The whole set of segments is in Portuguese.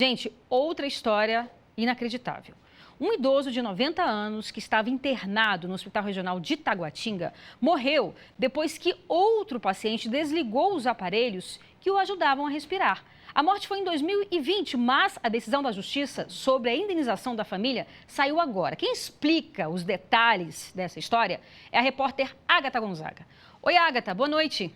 Gente, outra história inacreditável. Um idoso de 90 anos que estava internado no Hospital Regional de Taguatinga morreu depois que outro paciente desligou os aparelhos que o ajudavam a respirar. A morte foi em 2020, mas a decisão da Justiça sobre a indenização da família saiu agora. Quem explica os detalhes dessa história é a repórter Ágata Gonzaga. Oi, Ágata, boa noite.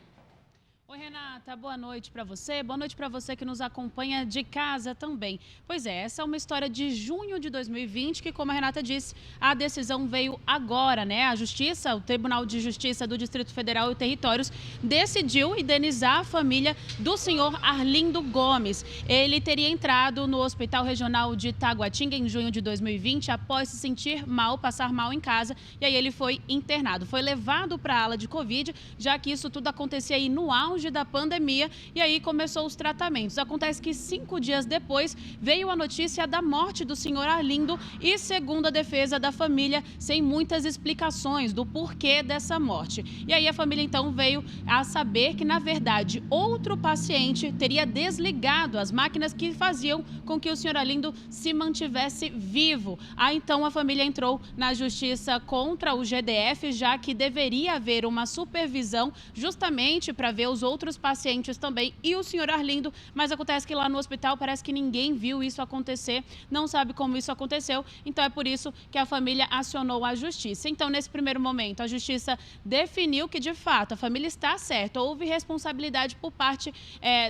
Oi, Renata, boa noite para você. Boa noite para você que nos acompanha de casa também. Pois é, essa é uma história de junho de 2020 que, como a Renata disse, a decisão veio agora, né? A Justiça, o Tribunal de Justiça do Distrito Federal e Territórios, decidiu indenizar a família do senhor Arlindo Gomes. Ele teria entrado no Hospital Regional de Taguatinga em junho de 2020 após se sentir mal, passar mal em casa, e aí ele foi internado. Foi levado para a ala de Covid, já que isso tudo acontecia aí no auge da pandemia, e aí começou os tratamentos. Acontece que 5 dias depois veio a notícia da morte do senhor Arlindo e, segundo a defesa da família, sem muitas explicações do porquê dessa morte. E aí a família então veio a saber que, na verdade, outro paciente teria desligado as máquinas que faziam com que o senhor Arlindo se mantivesse vivo. Aí então a família entrou na justiça contra o GDF, já que deveria haver uma supervisão justamente para ver os outros pacientes também e o senhor Arlindo, mas acontece que lá no hospital parece que ninguém viu isso acontecer, não sabe como isso aconteceu, então é por isso que a família acionou a justiça. Então, nesse primeiro momento, a justiça definiu que, de fato, a família está certa, houve responsabilidade por parte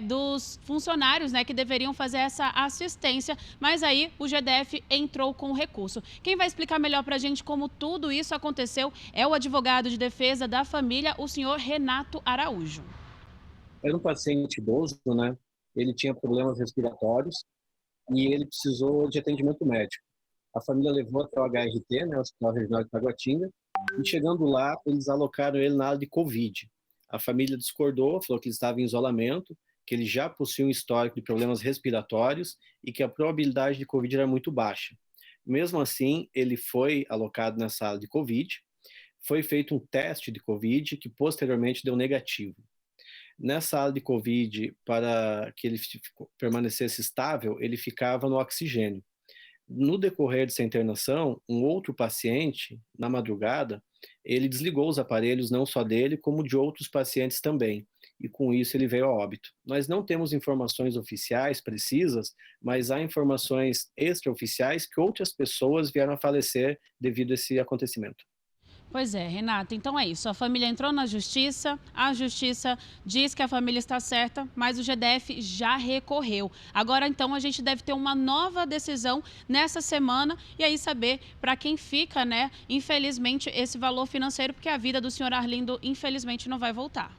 dos funcionários, né, que deveriam fazer essa assistência, mas aí o GDF entrou com o recurso. Quem vai explicar melhor para a gente como tudo isso aconteceu é o advogado de defesa da família, o senhor Renato Araújo. Era um paciente idoso, né? Ele tinha problemas respiratórios e ele precisou de atendimento médico. A família levou até o HRT, né, o Hospital Regional de Taguatinga, e chegando lá, eles alocaram ele na ala de Covid. A família discordou, falou que ele estava em isolamento, que ele já possuía um histórico de problemas respiratórios e que a probabilidade de Covid era muito baixa. Mesmo assim, ele foi alocado nessa ala de Covid, foi feito um teste de Covid que posteriormente deu negativo. Nessa ala de Covid, para que ele permanecesse estável, ele ficava no oxigênio. No decorrer dessa internação, um outro paciente, na madrugada, ele desligou os aparelhos não só dele, como de outros pacientes também. E com isso ele veio a óbito. Nós não temos informações oficiais precisas, mas há informações extraoficiais que outras pessoas vieram a falecer devido a esse acontecimento. Pois é, Renata, então é isso. A família entrou na justiça, a justiça diz que a família está certa, mas o GDF já recorreu. Agora, então, a gente deve ter uma nova decisão nessa semana e aí saber para quem fica, né, infelizmente, esse valor financeiro, porque a vida do senhor Arlindo, infelizmente, não vai voltar.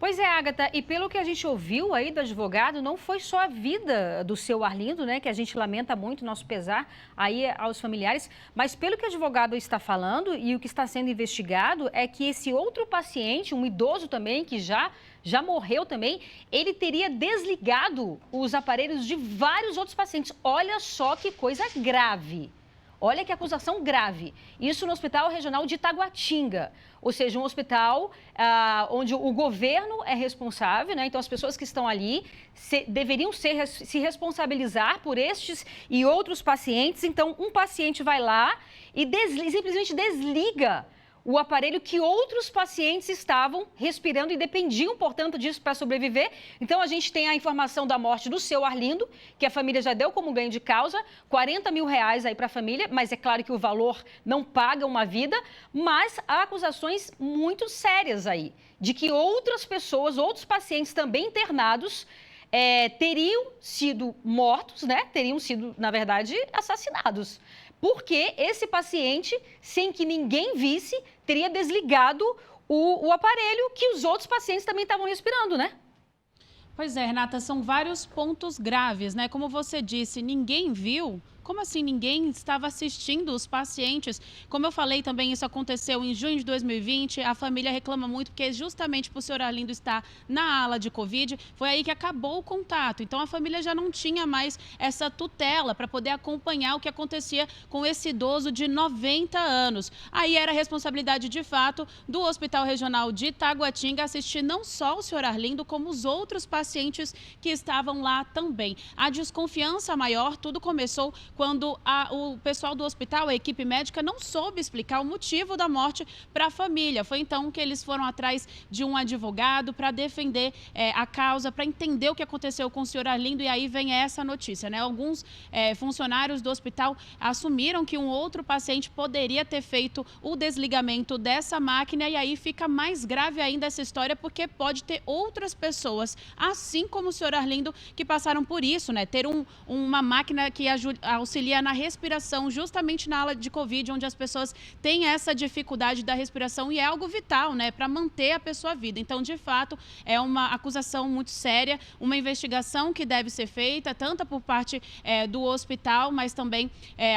Pois é, Ágata, e pelo que a gente ouviu aí do advogado, não foi só a vida do seu Arlindo, né, que a gente lamenta muito, nosso pesar aí aos familiares, mas pelo que o advogado está falando e o que está sendo investigado é que esse outro paciente, um idoso também, que já morreu também, ele teria desligado os aparelhos de vários outros pacientes. Olha só que coisa grave. Olha que acusação grave. Isso no Hospital Regional de Taguatinga, ou seja, um hospital onde o governo é responsável, né? Então as pessoas que estão ali deveriam se responsabilizar por estes e outros pacientes. Então um paciente vai lá e simplesmente desliga o aparelho que outros pacientes estavam respirando e dependiam, portanto, disso para sobreviver. Então, a gente tem a informação da morte do seu Arlindo, que a família já deu como ganho de causa, R$40 mil aí para a família, mas é claro que o valor não paga uma vida, mas há acusações muito sérias aí, de que outras pessoas, outros pacientes também internados, teriam sido mortos, né? Teriam sido, na verdade, assassinados. Porque esse paciente, sem que ninguém visse, teria desligado o aparelho que os outros pacientes também estavam respirando, né? Pois é, Renata, são vários pontos graves, né? Como você disse, ninguém viu. Como assim ninguém estava assistindo os pacientes? Como eu falei também, isso aconteceu em junho de 2020. A família reclama muito porque justamente por o senhor Arlindo estar na ala de Covid, foi aí que acabou o contato. Então a família já não tinha mais essa tutela para poder acompanhar o que acontecia com esse idoso de 90 anos. Aí era responsabilidade de fato do Hospital Regional de Taguatinga assistir não só o senhor Arlindo, como os outros pacientes que estavam lá também. A desconfiança maior, tudo começou quando o pessoal do hospital, a equipe médica, não soube explicar o motivo da morte para a família. Foi então que eles foram atrás de um advogado para defender a causa, para entender o que aconteceu com o senhor Arlindo, e aí vem essa notícia, né? Alguns funcionários do hospital assumiram que um outro paciente poderia ter feito o desligamento dessa máquina, e aí fica mais grave ainda essa história, porque pode ter outras pessoas, assim como o senhor Arlindo, que passaram por isso, né? Ter uma máquina que auxilia na respiração, justamente na ala de Covid, onde as pessoas têm essa dificuldade da respiração e é algo vital, né? Para manter a pessoa viva. Então, de fato, é uma acusação muito séria, uma investigação que deve ser feita, tanto por parte do hospital, mas também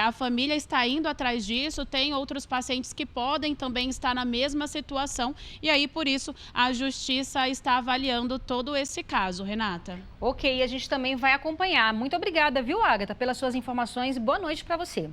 a família está indo atrás disso, tem outros pacientes que podem também estar na mesma situação, e aí, por isso, a Justiça está avaliando todo esse caso, Renata. Ok, a gente também vai acompanhar. Muito obrigada, viu, Agatha, pelas suas informações. Boa noite para você.